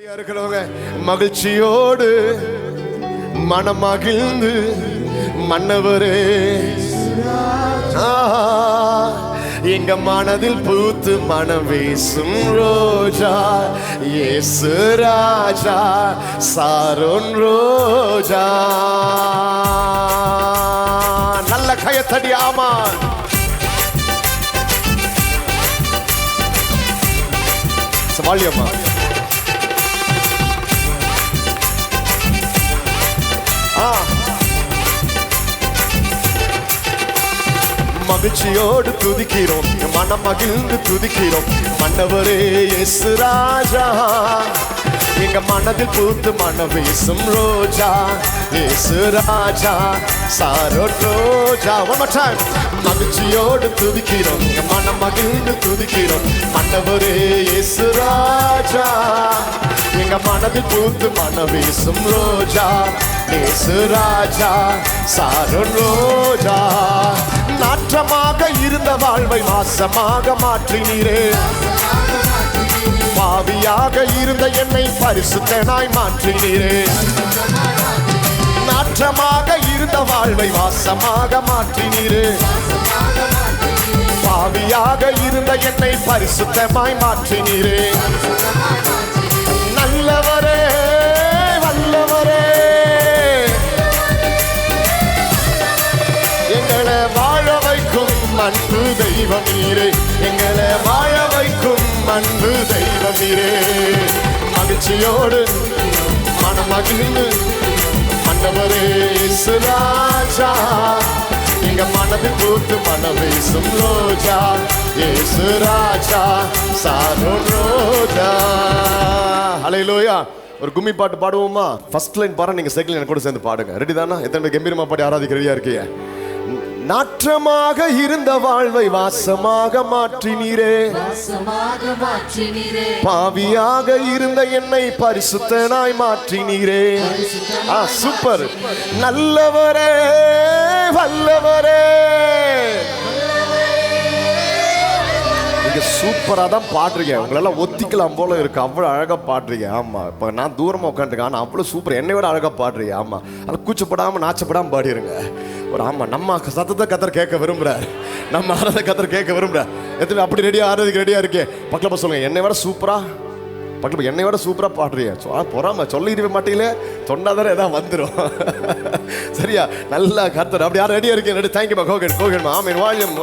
இருக்கிறவங்க மகிழ்ச்சியோடு மனமகிழ்ந்து மன்னவரே எங்க மனதில் பூத்து மனம் வீசும் ரோஜா இயேசு ராஜா சாரோன் ரோஜா. நல்ல கையத்தடி. ஆமா, சவாலியம்மா. மகிழ்ச்சியோடு துதிக்கிறோம், மனம் மகிழ்ந்து துதிக்கிறோம் மன்னவரே இயேசு ராஜா. எங்க மனதில் பூத்து மனம் வீசும் ரோஜா இயேசு ராஜா சாரோன் ரோஜா. One more time. மகிழ்ச்சியோடு துதிக்கிறோம், மனம் மகிழ்ந்து துதிக்கிறோம் மன்னவரே இயேசு ராஜா. எங்க மனதில் பூத்து மனம் வீசும் ரோஜா இயேசு ராஜா சாரோன் ரோஜா. நாற்றமாக இருந்த வாழ்வை வாசமாக மாற்றினீரே, பாவியாக இருந்த என்னை பரிசுத்தனாய் மாற்றினீரே. நாற்றமாக இருந்த வாழ்வை வாசமாக மாற்றினீரே, பாவியாக இருந்த என்னை பரிசுத்தமாய் மாற்றினீரே. நல்லவரே வல்லவரே, எங்களை வாழ வைக்கும் அன்பு தெய்வம் நீரே, எங்களை வாழ வைக்கும் அன்பு தெய்வம் நீரே. மகிழ்ச்சியோடு மனம் மகிழ்ந்து மன்னவரே இயேசு ராஜா. எங்க மனதில் பூத்து மனம் வீசும் ரோஜா இயேசு ராஜா சாரோன் ரோஜா. ஹல்லேலூயா. ஒரு கும்மி பாட்டு பாடுவோமா? ஃபர்ஸ்ட் லைன் பாருங்க, நீங்க செகண்ட் லைன் கூட சேர்ந்து பாடுங்க. ரெடி தானா? எத்தனை கம்பீரமா பாடி ஆராதிக்க ரெடியா இருக்கீங்க? நாற்றமாக இருந்த வாழ்வை வாசமாக மாற்றினீரே, பாவியாக இருந்த என்னை பரிசுத்தனாய் மாற்றினீரே. சூப்பர். நல்லவரே வல்லவரே, நீங்க சூப்பரா தான் பாடுறீங்க. உங்களெல்லாம் ஒத்திக்கலாம் போல இருக்கு, அவ்வளவு அழகா பாடுறீங்க. ஆமா, இப்ப நான் தூரமா உட்காந்துருக்கேன், ஆனா அவ்வளவு சூப்பர், என்னை விட அழகா பாடுறீங்க. ஆமா, அது கூச்சப்படாம நாச்சப்படாம பாடிருங்க. ஒரு ஆமா, நம்ம சத்தத்தை கத்தர் கேட்க விரும்புறார், நம்ம ஆராத கத்தர் கேட்க விரும்புறார். எத்தனை அப்படி ரெடியா ஆராதிக்க ரெடியா இருக்கேன்? பக்கத்துல சொல்லுங்க, என்னை விட சூப்பரா, பக்கத்துல என்னை விட சூப்பரா பாடுறீங்க. பொறாம சொல்லிடுவே மாட்டீங்களே, தொண்டாதானே ஏதாவது வந்துடும். சரியா? நல்லா கத்தர் அப்படி யாரும் ரெடியா இருக்கேன்? ரெடி. தேங்க்யூமா. கோகன் கோகன்மா. ஆமீன். வால்யூம்.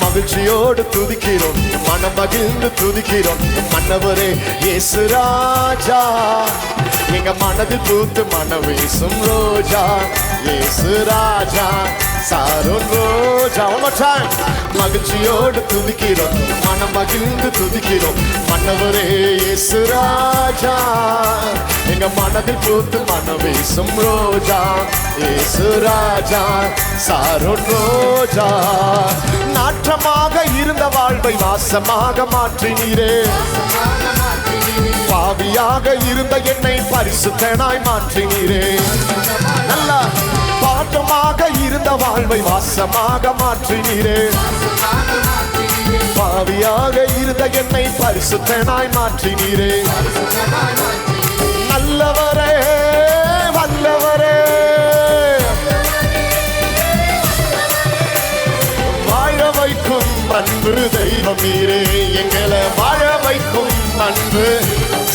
மகிழ்ச்சியோடு துதிக்கிறோம், மனம் மகிழ்ந்து துதிக்கிறோம் மன்னவரே இயேசு ராஜா. எங்க மனதில் பூத்து மனம் வீசும் ரோஜா இயேசு ராஜா சாரோன் ரோஜா. One more time. மகிழ்ச்சியோடு துதிக்கிறோம், மனம் மகிழ்ந்து துதிக்கிறோம் மன்னவரே இயேசு ராஜா. எங்க மனதில் பூத்து மனம் வீசும் ரோஜா இயேசு ராஜா சாரோன் ரோஜா. நாற்றமாக இருந்த வாழ்வை வாசமாக மாற்றினீரே, பாவியாக இருந்த என்னை பரிசுத்தனாய் மாற்றினீரே. நல்லா. பாட்டமாக இருந்த வாழ்வை வாசமாக மாற்றினீரே, பாவியாக இருந்த என்னை பரிசுத்தனாய் மாற்றினீரே. நல்லவரே வல்லவரே, வாழ வைக்கும் அன்பு தெய்வம் நீரே, எங்களை வாழ வைக்கும் அன்பு.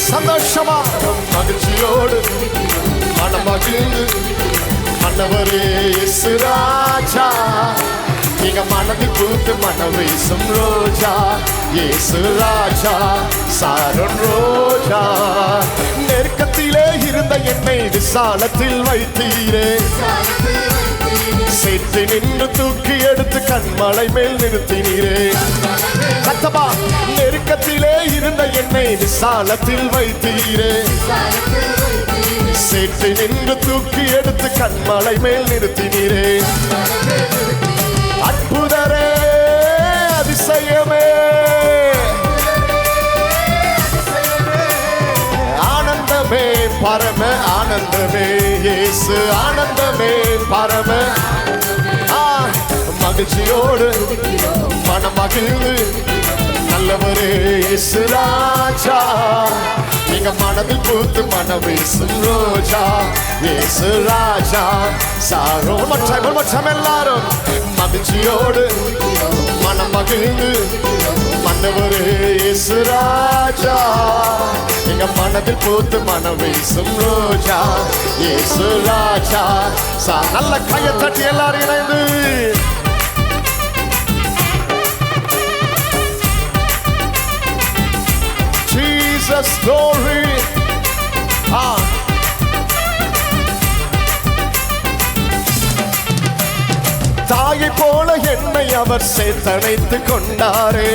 சந்தோஷமா மகிழ்ச்சியோடு மனம் மகிழ்ந்து மன்னவரே இயேசு ராஜா. எங்க மனதில் பூத்து மனம் வீசும் ரோஜா இயேசு ராஜா சாரோன் ரோஜா. நெருக்கத்திலே இருந்த என்னை விசாலத்தில் வைத்தீரே, சேற்றி நின்று தூக்கி எடுத்து கண்மலை மேல் நிறுத்தினீரே. சத்தமா. நெருக்கத்திலே இருந்த என்னை விசாலத்தில் வைத்தீரே, சேற்றி நின்று தூக்கி எடுத்து கண்மலை மேல் நிறுத்தினீரே. அற்புதரே அதிசயமே, ஆனந்த பரம ஆனந்தமே இயேசு ஆனந்தமே பரம மகிழ்ச்சியோடு மனமகிழ்ந்து நல்லவரே இயேசு ராஜா நீங்க மனதில் பூத்து மனம் வீசும் ரோஜா இயேசு ராஜா சாரோ மற்றம் எல்லாரும் மகிழ்ச்சியோடு மனமகிழ்ந்து மன்னவரே இயேசு ராஜா நீங்க மனதில் பூத்து மனம் வீசும் ரோஜா இயேசு ராஜா நல்ல கையை தட்டி எல்லாரும் இணைந்து Jesus glory. தாயை போல என்னை அவர் சேர்த்தணைத்து கொண்டாரே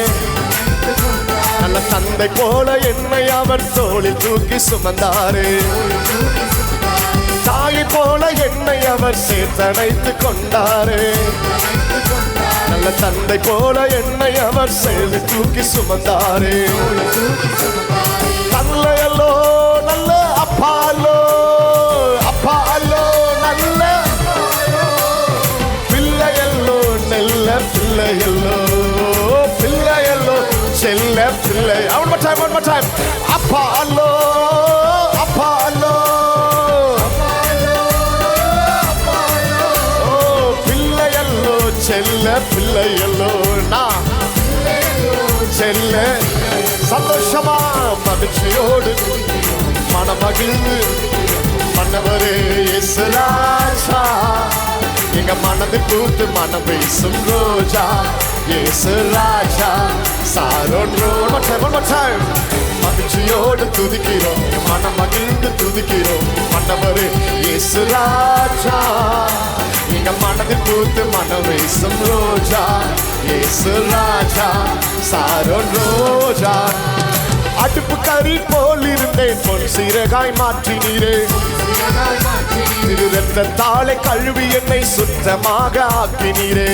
நல்ல தந்தை போல என்னை அவர் தோளில் தூக்கி சுமந்தாரே தாயை போல என்னை அவர் சேர்த்தணைத்து கொண்டாரே நல்ல தந்தை போல என்னை அவர் சேர்த்து தூக்கி சுமந்தாரே நல்ல நல்ல அப்பாலோ அப்பாலோ நல்ல பிள்ளையல்லோ நெல்ல பிள்ளையல்லோ பிள்ளையல்லோ செல்ல பிள்ளை one more time அப்பாலோ அப்பாலோ பிள்ளையல்லோ செல்ல பிள்ளையல்லோ நான் செல்ல சந்தோஷமா மகிழ்ச்சியோடு மனமகிழ்ந்து மன்னவரே இயேசு ராஜா எங்க மனதில் பூத்து மனம் வீசும் ரோஜா இயேசு ராஜா சாரோன் மகிழ்ச்சியோடு துதிக்கிறோம் மனமகிழ்ந்து துதிக்கிறோம் மன்னவரே இயேசு ராஜா எங்க மனதில் பூத்து மனம் வீசும் ரோஜா இயேசு ராஜா சாரோன் ரோஜா அடுப்பு கறி போல் இருந்தேன் பொன் சீரகாய் மாற்றினீரே திரு ரத்தத்தாலே கழுவி என்னை சுத்தமாக ஆக்கினீரே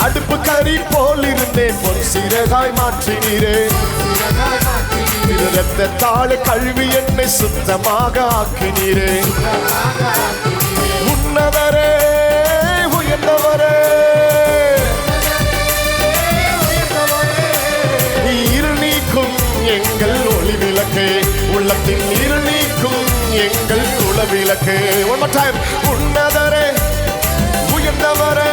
அடுப்பு கறி போல் இருந்தேன் பொன் சீரகாய் மாற்றினீரே திரு ரத்தத்தாலே கழுவி என்னை சுத்தமாக ஆக்கினீரே உன்னதரே உயர்ந்தவரே எங்கள் ஒளி விளக்கு உள்ளத்தின் இருள் நீக்கும் எங்கள் குல விளக்கு one more time உன்னதரே உயர்ந்தவரே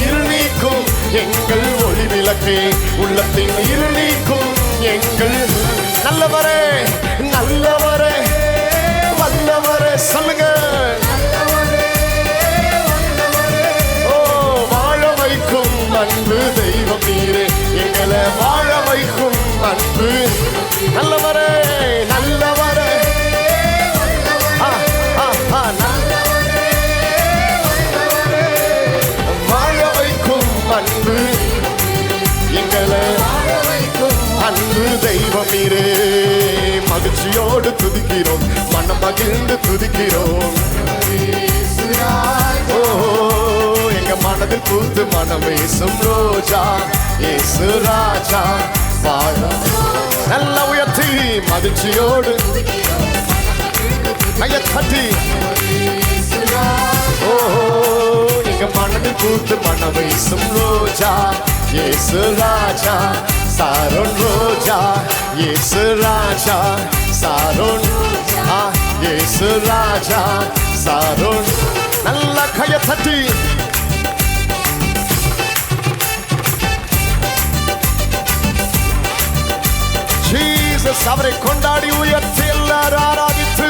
இருள் நீக்கும் எங்கள் ஒளி விளக்கு உள்ளத்தின் இருள் நீக்கும் எங்கள் நல்லவரே நல்லவரே வல்லவரே சொல்லுங்க அன்பு தெய்வம் நீரே எங்களை வாழ வைக்கும் அன்பு நல்லவரே நல்லவரே வாழ வைக்கும் அன்பு எங்களை அன்பு தெய்வம் நீரே மகிழ்ச்சியோடு துதிக்கிறோம் மனம் மகிழ்ந்து துதிக்கிறோம் எங்க மனதில் பூத்து மனம் வீசும் ரோஜா இயேசு ராஜா வாழ நல்ல உயர்த்தி மகிழ்ச்சியோடு கையை தட்டி எங்க மனதில் பூத்து மனம் வீசும் ரோஜா இயேசு ராஜா சாரோன் ரோஜா இயேசு ராஜா சாரோன் இயேசு ராஜா சாரோன் நல்ல கையை தட்டி ஜீசஸ் அவரை கொண்டாடி உயர்த்தி எல்லாரும் ஆராதித்து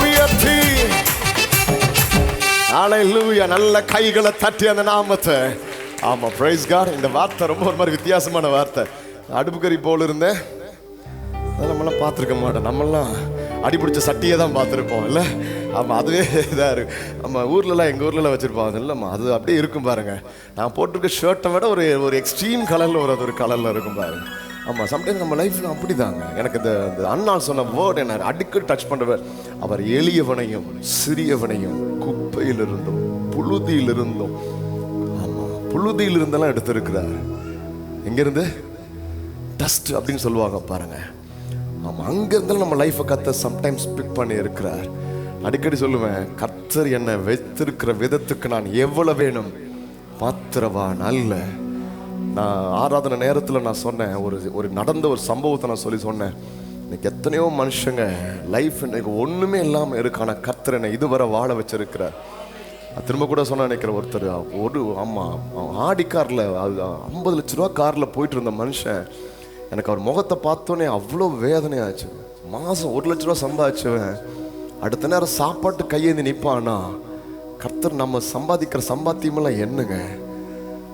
உயர்த்தி ஹல்லேலூயா நல்ல கைகளை தட்டி அந்த நாமத்தை ஆமா பிரைஸ் காட் இந்த வார்த்தை ரொம்ப ஒரு மாதிரி வித்தியாசமான வார்த்தை அடுப்புக்கறி போல இருந்தேன் நம்மளாம் பார்த்துருக்க மாட்டோம் நம்மளாம் அடிபிடிச்ச சட்டியை தான் பார்த்துருப்போம் இல்லை ஆமாம் அதுவே இதாக இருக்கு நம்ம ஊர்லலாம் எங்கள் ஊர்லலாம் வச்சுருப்பாங்க இல்லைம்மா அது அப்படியே இருக்கும் பாருங்க நான் போட்டிருக்க ஷர்ட்டை விட ஒரு எக்ஸ்ட்ரீம் கலரில் ஒரு கலரில் இருக்கும் பாருங்க ஆமாம் சம்டைம்ஸ் நம்ம லைஃப்பில் அப்படி தாங்க எனக்கு இந்த அண்ணால் சொன்ன வேர்ட் என்ன அடிக்கடி டச் பண்ணுறவர் அவர் எளியவனையும் சிறியவனையும் குப்பையிலிருந்தும் புழுதியிலிருந்தும் புழுதியில் இருந்தெல்லாம் எடுத்திருக்கிறார். எங்கிருந்து? டஸ்ட் அப்படின்னு சொல்லுவாங்க பாருங்க. ஆமா, அங்கிருந்தாலும் நம்ம லைஃபை கர்த்தர் சம்டைம்ஸ் பிக் பண்ணி இருக்கிறார். அடிக்கடி சொல்லுவேன், கர்த்தர் என்னை வைத்திருக்கிற விதத்துக்கு நான் எவ்வளவு வேணும் பாத்திரவான் அல்ல. நான் ஆராதனை நேரத்தில் நான் சொன்னேன், ஒரு நடந்த ஒரு சம்பவத்தை நான் சொன்னேன். இன்னைக்கு எத்தனையோ மனுஷங்க லைஃப் இன்னைக்கு ஒன்றுமே இல்லாமல் இருக்கு. ஆனால் கர்த்தர் என்னை இதுவரை வாழ வச்சிருக்கிறார். திரும்ப கூட சொன்ன நினைக்கிற ஒருத்தர், ஆடி காரில் 50 லட்ச ரூபா காரில் போயிட்டு இருந்த மனுஷன், எனக்கு அவர் முகத்தை பார்த்தோன்னே அவ்வளோ வேதனையாச்சு. மாதம் 1 லட்ச ரூபா சம்பாதிச்சுவேன், அடுத்த நேரம் சாப்பாட்டு கையேந்தி நிற்பானா. கர்த்தர் நம்ம சம்பாதிக்கிற சம்பாத்தியமெல்லாம் என்னங்க,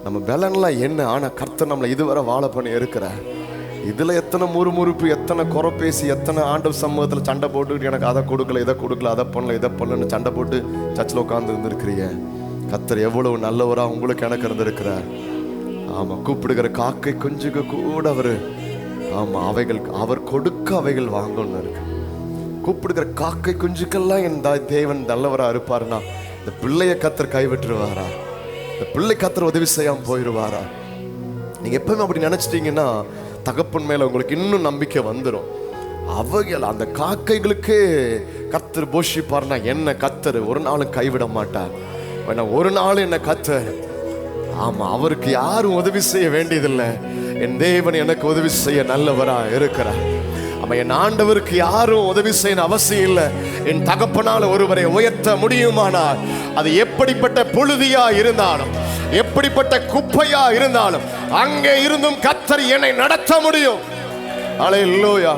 நம்ம பலன்லாம் என்ன, ஆனால் கர்த்தர் நம்மளை இதுவரை வாழ பண்ணி இருக்கிறார். இதில் எத்தனை முறுமுறுப்பு, எத்தனை குறை பேசி, எத்தனை ஆண்டவர் சமூகத்தில் சண்டை போட்டுக்கிட்டு எனக்கு அதை கொடுக்கல இதை கொடுக்கல அதை பண்ணல இதை பண்ணலன்னு சண்டை போட்டு சர்ச்சில் உட்காந்து இருந்திருக்கிறீங்க. கர்த்தர் எவ்வளவு நல்லவராக உங்களுக்கு எனக்கு இருந்திருக்கிறார். ஆமாம், கூப்பிடுகிற காக்கை குஞ்சுக்கு கூட அவர், ஆமாம், அவைகள் அவர் கொடுக்க அவைகள் வாங்கணும்னு இருக்கு. கூப்பிடுகிற காக்கை குஞ்சுக்கெல்லாம் என் தேவன் நல்லவராக இருப்பாருன்னா இந்த பிள்ளைய கர்த்தர் கைவிட்டுருவாரா? இந்த பிள்ளை கர்த்தர் உதவி செய்யாமல் போயிடுவாரா? நீங்கள் எப்பவுமே அப்படி நினச்சிட்டீங்கன்னா தகப்பன் மேல உங்களுக்கு இன்னும் நம்பிக்கை வந்துடும். அவைகள் அந்த காக்கைகளுக்கு கர்த்தர் போஷிப்பார்னா என்ன கர்த்தர் ஒரு நாளும் கைவிட மாட்டார். ஒரு நாள் என்ன கர்த்தர், ஆமா, அவருக்கு யாரும் உதவி செய்ய வேண்டியதில்லை. என் தேவன் எனக்கு உதவி செய்ய நல்லவரா இருக்கிறார். ஆமா, என் ஆண்டவருக்கு யாரும் உதவி செய்ய அவசியம் இல்லை. என் தகப்பனால் ஒருவரை உயர்த்த முடியுமானால் அது எப்படிப்பட்ட புழுதியா இருந்தாலும், எப்படிப்பட்ட குப்பையா இருந்தாலும், அங்கே இருந்தும் கர்த்தர் என்னை நடத்த முடியும். அல்லேலூயா.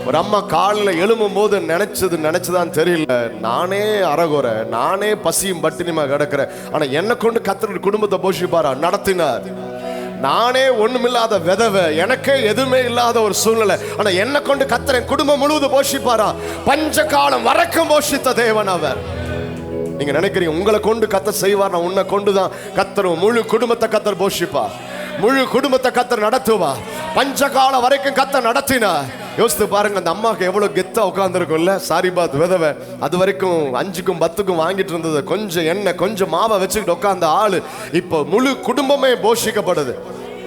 ஒரு அம்மா காலில் எழும்பும் போது நினைச்சதான் தெரியல, நானே அறகுறை, நானே பசியும் பட்டினிமா கிடக்கிறேன், ஆனா என்னை கொண்டு கர்த்தர் குடும்பத்தை போஷிப்பாரா? நடத்தினார். நானே ஒண்ணுமில்லாத விதவை, எனக்கே எதுவுமே இல்லாத ஒரு சூழ்நிலை, ஆனா என்னை கொண்டு கர்த்தர் என் குடும்பம் முழுவதும் போஷிப்பாரா? பஞ்ச காலம் வரைக்கும் போஷித்த தேவன் அவர். நீங்க நினைக்கிறீங்க உங்களை கொண்டு கர்த்தர் செய்வார், நான் உன்னை கொண்டுதான் கர்த்தர் முழு குடும்பத்தை கர்த்தர் போஷிப்பார், முழு குடும்பத்தை கர்த்தர் நடத்துவார். பஞ்சகால வரைக்கும் கர்த்தர் நடத்தினார். யோசித்து பாருங்க, அந்த அம்மாவுக்கு எவ்வளவு கெத்தா உட்கார்ந்துருக்கும்ல. சாரிபாத் விதவை அது வரைக்கும் 5க்கும் 10க்கும் வாங்கிட்டு இருந்தது, கொஞ்சம் எண்ணெய் கொஞ்சம் மாவை வச்சுக்கிட்டு உட்கார்ந்த ஆளு இப்போ முழு குடும்பமே போஷிக்கப்படுது.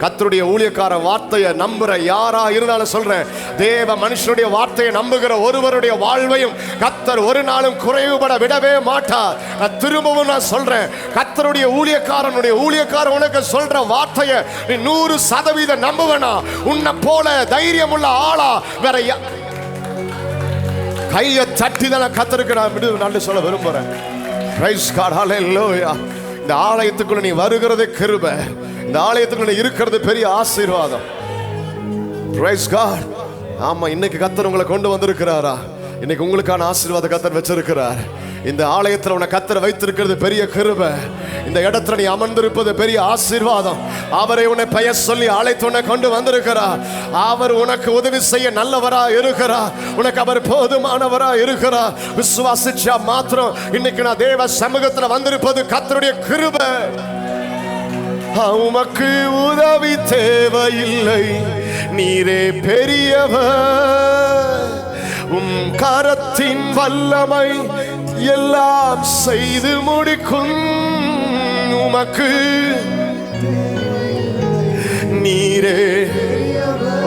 கர்த்தருடைய ஊழியக்கார வார்த்தையை நம்புற யாரா இருந்தாலும் சொல்றேன், தேவ மனுஷனுடைய வார்த்தையை நம்புகிற ஒருவருடைய வாழ்வையும் கர்த்தர் ஒரு நாளும் குறைவுபட விடவே மாட்டார். நான் திரும்பவும் நான் சொல்றேன், கர்த்தருடைய ஊழியக்காரன் உனக்கு சொல்ற வார்த்தையை நீ 100% நம்புவனா? உன்னை போல தைரியம் உள்ள ஆளா வேற கையை தட்டி தான் கர்த்தருக்கு நான் நன்றி சொல்ல விரும்புறேன். பிரைஸ் காட், ஹல்லேலூயா. இந்த ஆலயத்துக்குள்ள நீ வருகிறதே கிருபை, இந்த ஆலயத்துக்குள்ள இருக்கிறது பெரிய ஆசீர்வாதம். Praise God. ஆமா, இன்னைக்கு கர்த்தர் உங்களை கொண்டு வந்திருக்கிறாரா? இன்னைக்கு உங்களுக்கான ஆசீர்வாத கர்த்தர் வச்சிருக்கிறார். இந்த ஆலயத்தில் உன்னை கர்த்தர் வைத்திருக்கிறது பெரிய கிருபை. இந்த இடத்துல நீ அமர்ந்திருப்பது பெரிய ஆசீர்வாதம். அவரை உன்னை பெயர் சொல்லி அழைத்து உன்னை கொண்டு வந்திருக்கிறார். அவர் உனக்கு உதவி செய்ய நல்லவரா இருக்கிறார். உனக்கு அவர் போதுமானவரா இருக்கிறார். விசுவாசிச்சா மாத்திரம் இன்னைக்கு நான் தேவ சமூகத்தில் வந்திருப்பது கர்த்தருடைய கிருபை. உமக்கு உதவி தேவையில்லை, நீரே பெரியவர். கரத்தின் வல்லமை எல்லாம் செய்து முடிக்கும். உமக்கு நீரே,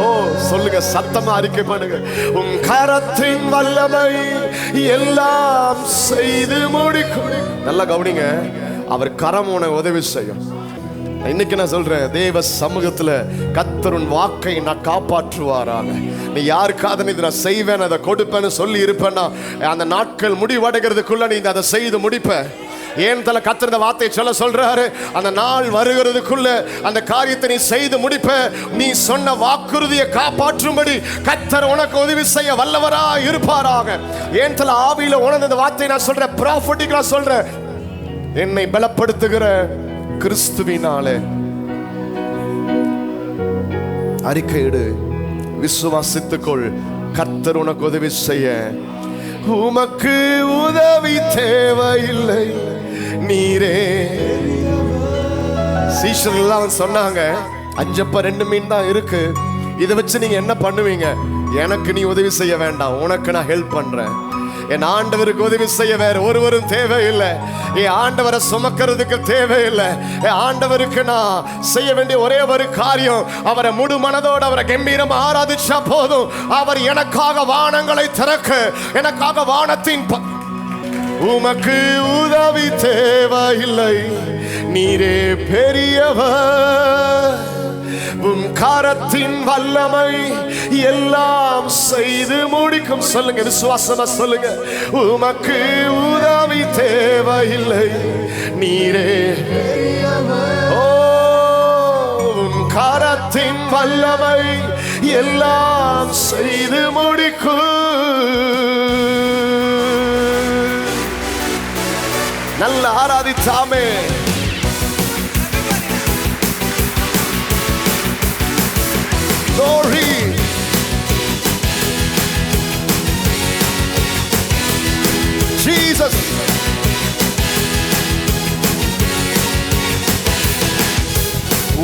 ஓ சொல்லுங்க, சத்தமா அறிக்கை பண்ணுங்க. கரத்தின் வல்லமை எல்லாம் செய்து முடிக்கும். நல்லா கவனிங்க, அவர் கரம் உனக்கு உதவி செய்யும். இன்னைக்கு நான் சொல்றேன், தேவ சமூகத்துல கர்த்தர் உன் வாக்கை நான் காப்பாற்றுவாராங்க. நீ யாருக்காவது இதை நான் செய்வேன், அதை கொடுப்பேன்னு சொல்லி இருப்பேன்னா அந்த நாட்கள் முடிவடைகிறதுக்குள்ள நீ அதை செய்து முடிப்ப. ஏன் தல கர்த்தர் இந்த வார்த்தையை சொல்றாரு, அந்த நாள் வருகிறதுக்குள்ள அந்த காரியத்தை நீ செய்து முடிப்ப. நீ சொன்ன வாக்குறுதியை காப்பாற்றும்படி கர்த்தர் உனக்கு உதவி செய்ய வல்லவரா இருப்பாராக. ஏன் தல ஆவியில உணர்ந்த இந்த வார்த்தையை நான் சொல்றேன், ப்ராஃபட்டிக்கா சொல்றேன். என்னை பலப்படுத்துகிற கிறிஸ்துவினாலே அறிக்கையிடு, விசுவாசித்துக்கொள், கர்த்தர் உனக்கு உதவி செய்ய. உமக்கு உதவி தேவையில்லை, நீரே. சீஷர்கள் சொன்னாங்க, 5 அப்ப 2 மீன் தான் இருக்கு, இதை வச்சு நீங்க என்ன பண்ணுவீங்க? எனக்கு நீ உதவி செய்ய வேண்டாம், உனக்கு நான் ஹெல்ப் பண்றேன். என் ஆண்டவருக்கு உதவி செய்ய வேற ஒருவரும் தேவையில்லை. என் ஆண்டவரை சுமக்கிறதுக்கு தேவையில்லை. என் ஆண்டவருக்கு நான் செய்ய வேண்டிய ஒரே ஒரு காரியம், அவரை முழு மனதோடு அவரை கம்பீரமா ஆராதிச்சா போதும். அவர் எனக்காக வானங்களை திறக்க, எனக்காக வானத்தின் உமக்கு உதவி தேவையில்லை, நீரே பெரியவர், உம் கரத்தின் வல்லமை எல்லாம் செய்து முடிக்கும். சொல்லுங்க, விசுவாசமா சொல்லுங்க. உமக்கு உதவி தேவையில்லை, நீரே பெரியவர், ஓ உம் கரத்தின் வல்லமை எல்லாம் செய்து முடிக்கும். நல்ல ஆராதிச்சாமே. Glory. Jesus.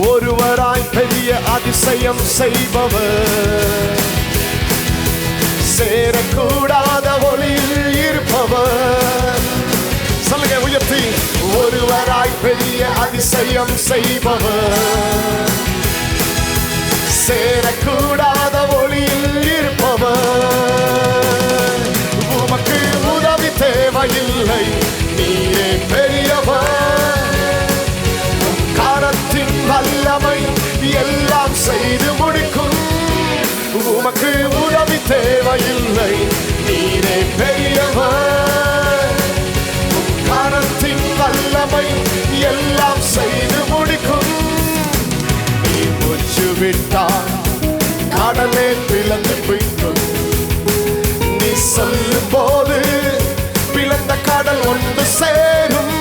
ஒருவராய் பெரிய அதிசயம் செய்பவர், சேரக்கூடாத ஒளியில் இருப்பவர். சொல்லுங்க உயர்த்தி. ஒருவராய் பெரிய அதிசயம் செய்பவர், சேரக்கூடாத ஒளியில் இருப்பவர், உமக்கு உதவி தேவையில்லை, நீரே பெரியவர், கரத்தின் வல்லமை எல்லாம் செய்து முடிக்கும். உமக்கு உதவி தேவையில்லை, நீரே பெரியவர், கரத்தின் வல்லமை எல்லாம் செய்து முடிக்கும். விட்டார் கடலே பிளந்து போய்க்கும், நீ சொல்லும் போது பிளந்த கடல் ஒன்று சேரும்.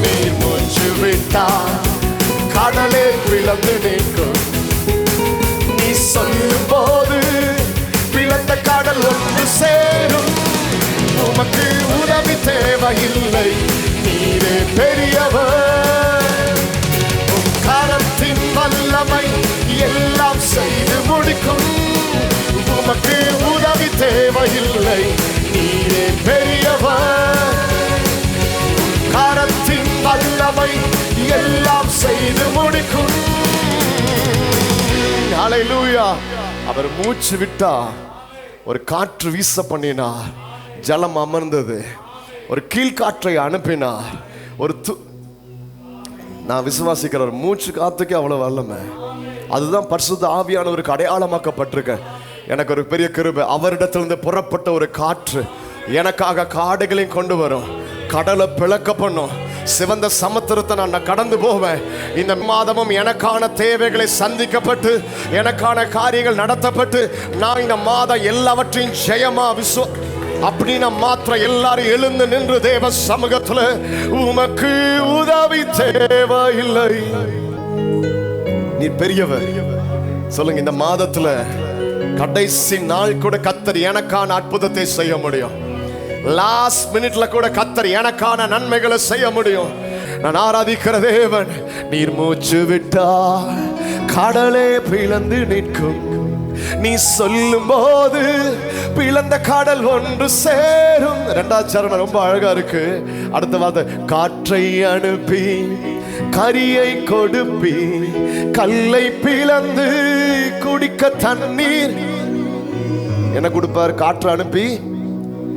நீ மூச்சு விட்டார் கடலே பிளந்து நிற்கும், நீ சொல்லும் போது பிளந்த கடல் ஒன்று சேரும். உமக்கு உதவி தேவையில்லை, நீரே பெரியவர், கரத்தின் வல்லமை எல்லாம் செய்து முடிக்கும். உமக்கு உதவி தேவையில்லை, நீரே பெரியவர், கரத்தின் வல்லமை எல்லாம் செய்து முடிக்கும். ஹல்லேலூயா. அவர் மூச்சு விட்டா ஒரு காற்று வீச பண்ணினார், ஜலம் அமர்ந்தது. ஒரு கீழ்காற்றை அனுப்பினார். ஒரு நான் விசுவாசிக்கிற ஒரு மூச்சு காத்துக்கு அவ்வளவு வல்லமை. அதுதான் பரிசுத்த ஆவியானவருக்கு அடையாளமாக்கப்பட்டிருக்க. எனக்கு ஒரு பெரிய கிருபை, அவரிடத்திலிருந்து புறப்பட்ட ஒரு காற்று எனக்காக காடுகளையும் கொண்டு வரும், கடலை பிளக்க பண்ணும், சிவந்த சமுத்திரத்தை நான் கடந்து போவேன். இந்த மாதமும் எனக்கான தேவைகளை சந்திக்கப்பட்டு, எனக்கான காரியங்கள் நடத்தப்பட்டு, நான் இந்த மாதம் எல்லாவற்றையும் ஜெயமா அப்படின்னா மாத்திரம் எல்லாரும் எழுந்து நின்று தேவ சமூகத்துல, உமக்கு உதவி தேவையில்லை, நீ பெரியவர். சொல்லுங்க, இந்த மாதத்துல கடைசி நாள் கூட கர்த்தர் எனக்கான அற்புதத்தை செய்ய முடியும். லாஸ்ட் மினிட்ல கூட கர்த்தர் எனக்கான நன்மைகளை செய்ய முடியும். நான் ஆராதிக்கிற தேவன், நீர் மூச்சு விட்டா கடலே பிளந்து நிற்கும், நீ சொல்லும் போது பிளந்த கடல் ஒன்று சேரும். இரண்டாவது சரணம் ரொம்ப அழகா இருக்கு. அடுத்த வார்த்தை, காற்றை அனுப்பி கரியை கொடுப்பி, கல்லை பிளந்து குடிக்க தண்ணீர். என்ன கொடுப்பாரு? காற்று அனுப்பி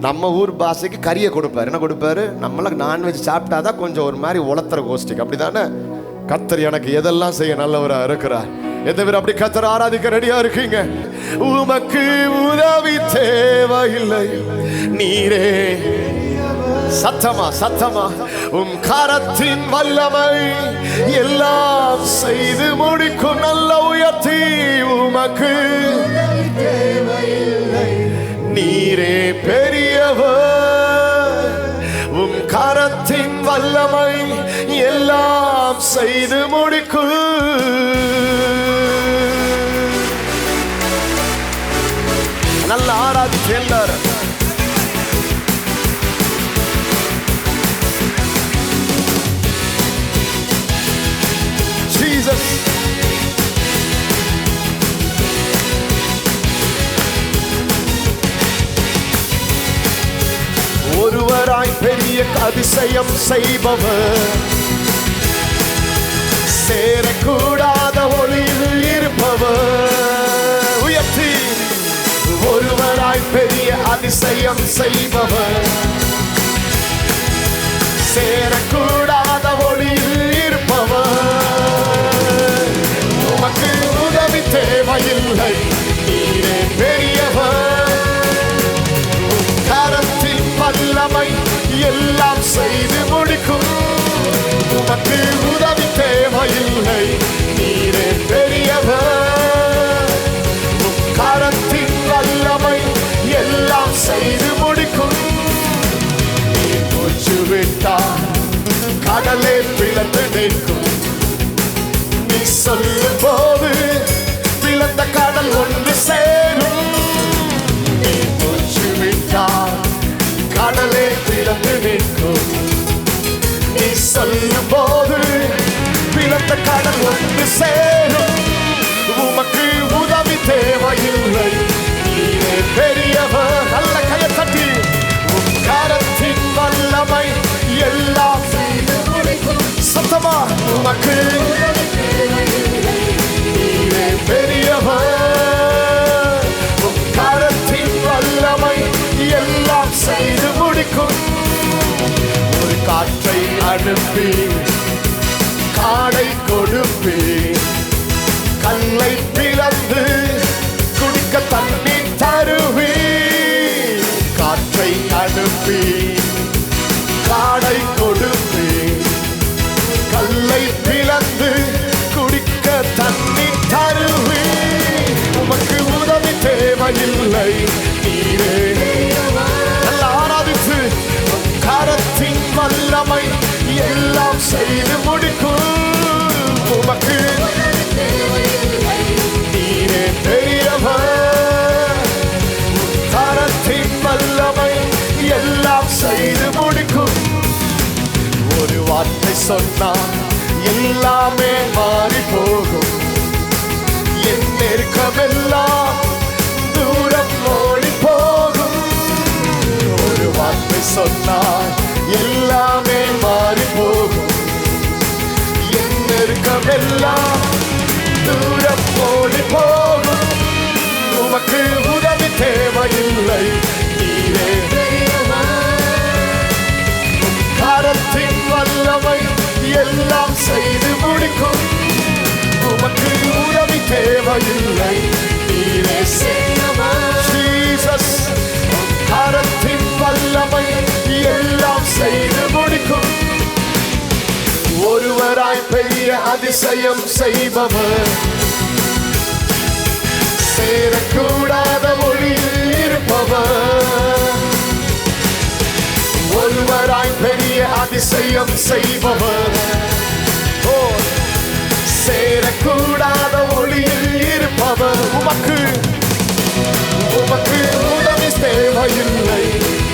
நம்ம ஊர் பாஷைக்கு கரியை கொடுப்பாரு. என்ன கொடுப்பாரு? நம்மள நான்வெஜ் சாப்பிட்டாதான் கொஞ்சம் ஒரு மாதிரி உளத்துற கோஷ்டிக்கு, அப்படிதானே? கர்த்தர் எனக்கு எதெல்லாம் செய்ய நல்லவரா இருக்கிறார். எந்த பேர் அப்படி கர்த்தர் ஆராதிக்க ரெடியா இருக்கீங்க? உமக்கு உதவி தேவையில்லை, நீரே சத்தமா சத்தமா உம் கரத்தின் வல்லமை எல்லாம் செய்து முடிக்கும். நல்ல உயர்த்தி, உமக்கு தேவையில்லை, நீரே பெரியவர், உம் கரத்தின் வல்லமை எல்லாம் செய்து முடிக்கும். நல்ல ஆராதிச்சு எல்லாரும் ஜீசஸ். அதிசயம் செய்பவர், சேரக்கூடாத ஒளியில் இருப்பவர், உயர்த்தி ஒருவராய் பெரிய அதிசயம் செய்பவர், சேரக்கூடாத ஒளியில் இருப்பவர், உமக்கு உதவி தேவையில்லை, நீரே பெரியவர், கரத்தின் வல்லமை எல்லாம் செய்து முடிக்கும், உமக்கு உதவி தேவையில்லை, நீரே பெரியவர், கரத்தின் வல்லமை எல்லாம் செய்து முடிக்கும். நீர் மூச்சு விட்டால் கடலே பிளந்து நிற்கும், நீ சொல்லும் போது பிளந்த கடல் ஒன்று சேரும். நீர் மூச்சு விட்டால் கடலே பிளந்து நிற்கும், நீ சொல்லும் போது பிளந்த கடல் ஒன்று சேரும். உமக்கு உதவி தேவையில்லை, நீரே பெரியவர். நல்ல கையை தட்டி, உம் கரத்தின் வல்லமை எல்லாம் சத்தமா, உமக்கு நீரே பெரியவர், உம் கரத்தின் வல்லமை எல்லாம் செய்து முடிக்கும். ஒரு காற்றை அனுப்பி காடை கொடுப்பி, கல்லை பிளந்து குடிக்க தண்ணீர் தருவி. காற்றை அனுப்பி காடை கொடுப்பி, கல்லை பிளந்து குடிக்க தண்ணீர் தருவி. உமக்கு உதவி தேவையில்லை, நீரே. நல்ல ஆராதித்து, கரத்தின் வல்லமை எல்லாம் செய்து முடிக்கும். உமக்கு நீரே பெரியவர், கரத்தின் வல்லமை எல்லாம் செய்து முடிக்கும். ஒரு வார்த்தை சொன்னால் எல்லாமே மாறி போகும், என் நெருக்கமெல்லாம் தூரம் ஓடி போகும். ஒரு வார்த்தை சொன்னால் எல்லாமே மாறி போகும், என் நெருக்கமெல்லாம் தூரம் ஓடி போகும். உமக்கு உதவி தேவையில்லை, நீரே. கரத்தின் வல்லமை எல்லாம் செய்து முடிக்கும். உமக்கு உதவி தேவையில்லை, நீரே. ஜீசஸ், கரத்தின் வல்லமை எல்லாம் செய்து முடிக்கும். ஒருவராய் பெரிய அதிசயம் செய்பவர், சேரக்கூடாத ஒளியில் இருப்பவர், ஒருவராய் பெரிய அதிசயம் செய்பவர், சேரக்கூடாத ஒளியில் இருப்பவர். உமக்கு உமக்கு உதவி தேவையில்லை,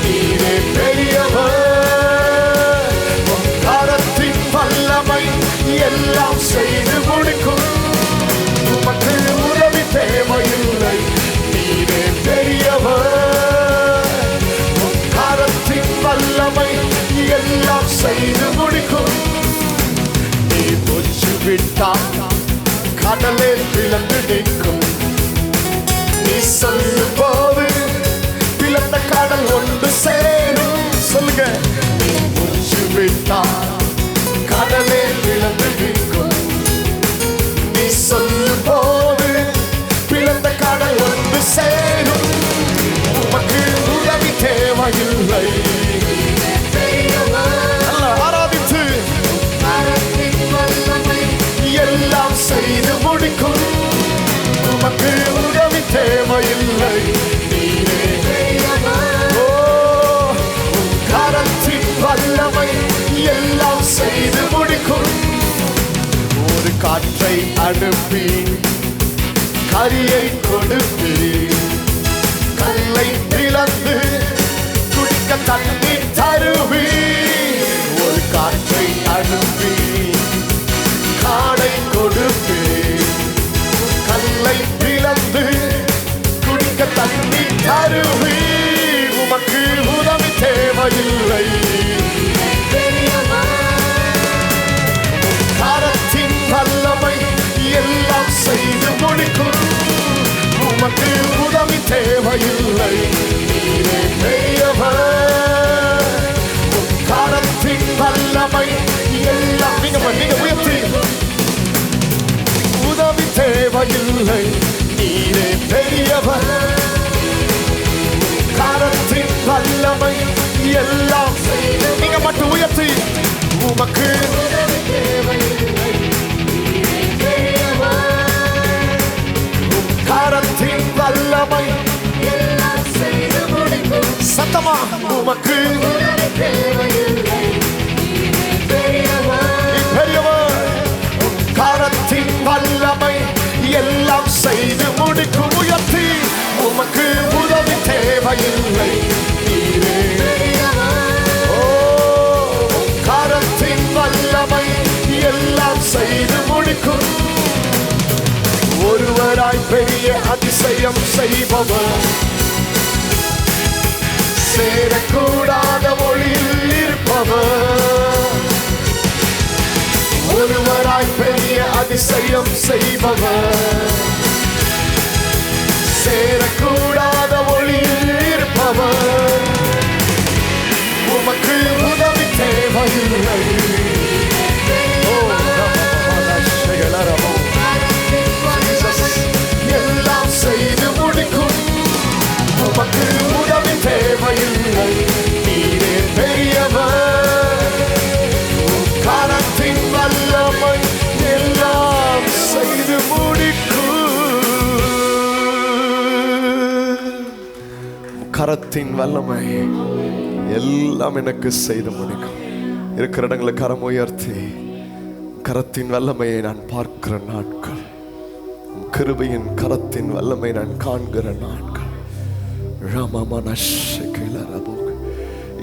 நீரே பெரியவர், கரத்தின் வல்லமை எல்லாம் செய்து முடிக்கும். உமக்கு உதவி தேவையில்லை, நீரே பெரியவர், கரத்தின் வல்லமை எல்லாம் செய்து முடிக்கும். நீ மூச்சு விட்டால் கடலே பிளந்து நிற்கும், நீ சொல்லும் போது பிளந்த கடல் ஒன்று சேரும். சொல்லுங்க, நீ மூச்சு விட்டால் கடலே பிளந்து நிற்கும், நீ சொல்லும் போது பிளந்த கடல் ஒன்று சேரும். உமக்கு உதவி தேவையில்லை, நல்ல ஆராதித்து, எல்லாம் செய்து முடிக்கும். உமக்கு உதவி தேவையில்லை, நீரே. ஓ, கரத்தின் வல்லமை எல்லாம் செய்து முடிக்கும். ஒரு காற்றை அனுப்பி கரியை கொடுப்பி, கல்லை பிளந்து குடிக்க தண்ணீர் தருவி. ஒரு காற்றை அனுப்பி காடை கொடுப்பி, கல்லை பிளந்து குடிக்க தண்ணீர் தருவி. உமக்கு உதவி தேவையில்லை, தேவையில்லை, நீரே பெரியவர். உம் கரத்தின் வல்லமை எல்லாம் நீங்க உயர்த்தி. உதவி தேவையில்லை, நீரே பெரியவர். கரத்தின் வல்லமை எல்லாம் நீங்க மட்டும் உயர்த்தி. உமக்கு கரத்தின் வல்லமை சத்தமா. உமக்கு பெரியவர். கரத்தின் வல்லமை எல்லாம் செய்து முடிக்கும். உயர்த்தி. உமக்கு உதவி தேவையில்லை, நீரே. கரத்தின் வல்லமை எல்லாம் செய்து முடிக்கும். ஒருவராய் பெரிய அதிசயம் செய்பவர், சேரக்கூடாத ஒளியில் இருப்பவர். ஒருவராய் பெரிய அதிசயம் செய்பவர், சேரக்கூடாத ஒளியில் இருப்பவர். உமக்கு உதவி தேவையில்லை. எல்லாம் செய்து முடிக்கும். உமக்கு உதவி தேவையில்லை, நீரே பெரியவர். கரத்தின் வல்லமை எல்லாம் செய்து முடிக்கும். கரத்தின் வல்லமை எல்லாம் எனக்கு செய்து முடிக்கும். இருக்கிற இடங்களை கரம் உயர்த்தி, கரத்தின் வல்லமையை நான் பார்க்கிற நாட்கள், கிருபையின் கரத்தின் வல்லமை நான் காண்கிற நாட்கள்.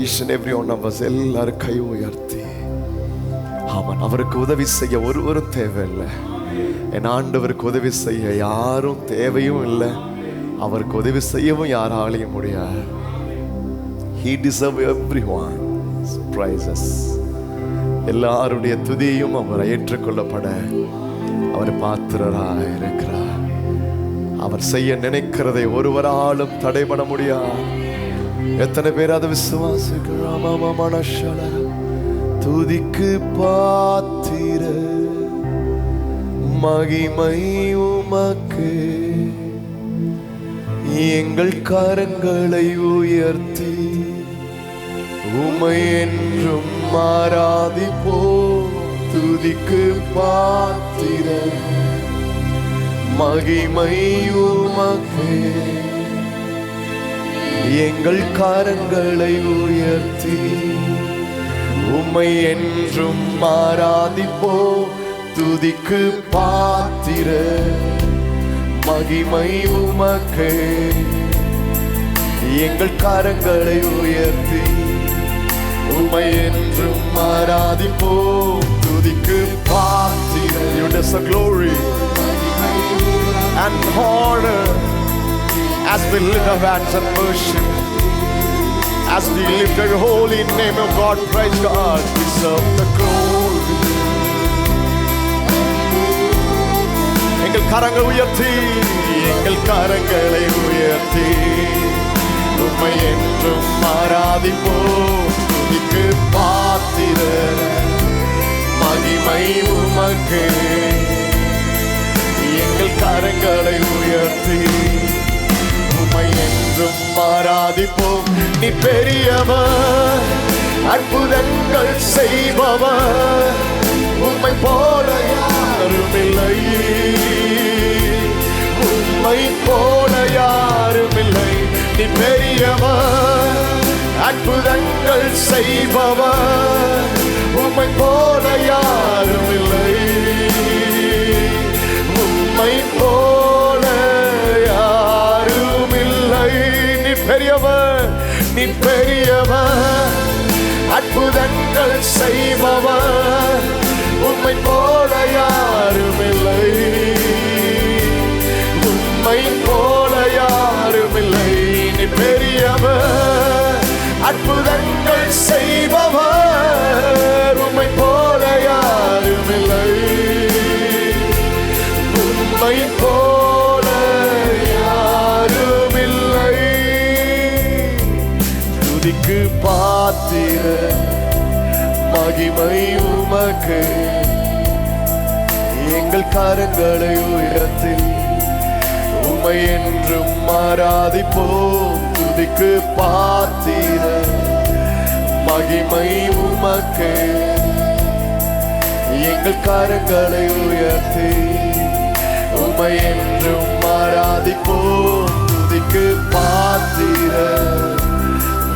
Each and every one of us எல்லாரும் கை உயர்த்தி. ஆமாம், அவருக்கு உதவி செய்ய ஒருவரும் தேவையில்லை. என் ஆண்டவருக்கு உதவி செய்ய யாரும் தேவையும் இல்லை. அவருக்கு உதவி செய்யவும் யாராலையும் முடியாது. He deserves everyone's praises. எல்லாருடைய துதியும் அவர் ஏற்றுக்கொள்ளப்பட அவர் பாத்திரராக இருக்கிறார். அவர் செய்ய நினைக்கிறதை ஒருவராலும் தடை பண்ண முடியாது. எத்தனை பேர் அதை விசுவாசிக்கிறோம்? துதிக்கு பாத்திர மகிமை உமக்கு, எங்கள் கரங்களை உயர்த்தி உமை என்றும் ஆராதிப்போம். துதிக்கு பாத்திர மகிமை உமக்கு, எங்கள் கரங்களை உயர்த்தி உம்மை என்றும் ஆராதிப்போம். துதிக்கு பாத்திர மகிமை உமக்கு, எங்கள் கரங்களை உயர்த்தி உம்மை என்றும் ஆராதிப்போம். துதிக்கு பாத்திர. You deserve glory and honor as we lift our hands and worship, as we lift the holy name of God. Praise God. Deserve the glory. எங்கள் கரங்கள் உயர்த்தி, எங்கள் கரங்களை உயர்த்தி உம்மை என்றும் ஆராதிப்போம். துதிக்கு பாத்திர மகிமை உமக்கு, எங்கள் கரங்களை உயர்த்தி உம்மை என்றும் ஆராதிப்போம். நீ பெரியவர், அற்புதங்கள் செய்பவர், உம்மை போல யாரும் இல்லை. உம்மை போல யாரும் இல்லை. நீ பெரியவர், அற்புதங்கள் செய்பவர், உம்மை போல யாரும் இல்லை. உம்மை போல யாரும் இல்லை. நீ பெரியவர், நீ பெரியவர், அற்புதங்கள் செய்பவர், உம்மை போல யாரும் இல்லை. உம்மை போல யாரும் இல்லை. நீ பெரியவர், அற்புதங்கள் செய்பவர், உம்மை போல யாரும் இல்லை. உம்மை போல யாரும் இல்லை. பாத்திர மகிமை உமக்கு. எங்கள் கரங்களை உயர்த்தி உம்மை என்றும் ஆராதிப்போம். துதிக்கு பாத்திர மகிமை உமக்கு. எங்கள் கரங்களை உயர்த்தி உம்மை என்றும் ஆராதிப்போம். துதிக்கு பாத்திர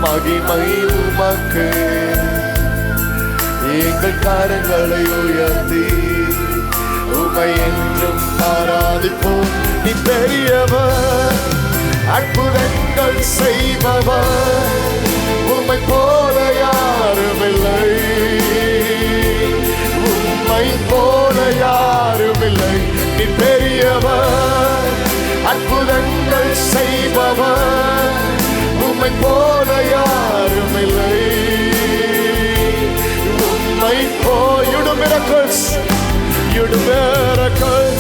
மகிமை உமக்கு. எங்கள் கரங்களை உயர்த்தி உம்மை என்றும் ஆராதிப்போம். நீ பெரியவர், அற்புதங்கள் செய்பவர், உம்மை போல யாருமில்லை, உம்மை போல யாருமில்லை. நீ பெரியவர், அற்புதங்கள் செய்பவர், உம்மை போல யாருமில்லை, உம்மை போ. You do miracles, you do miracles.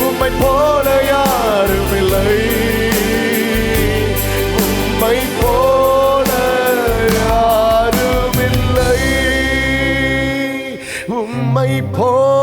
உம்மை போல யாருமில்லை, உம்மை போல யாருமில்லை, உம்மை போல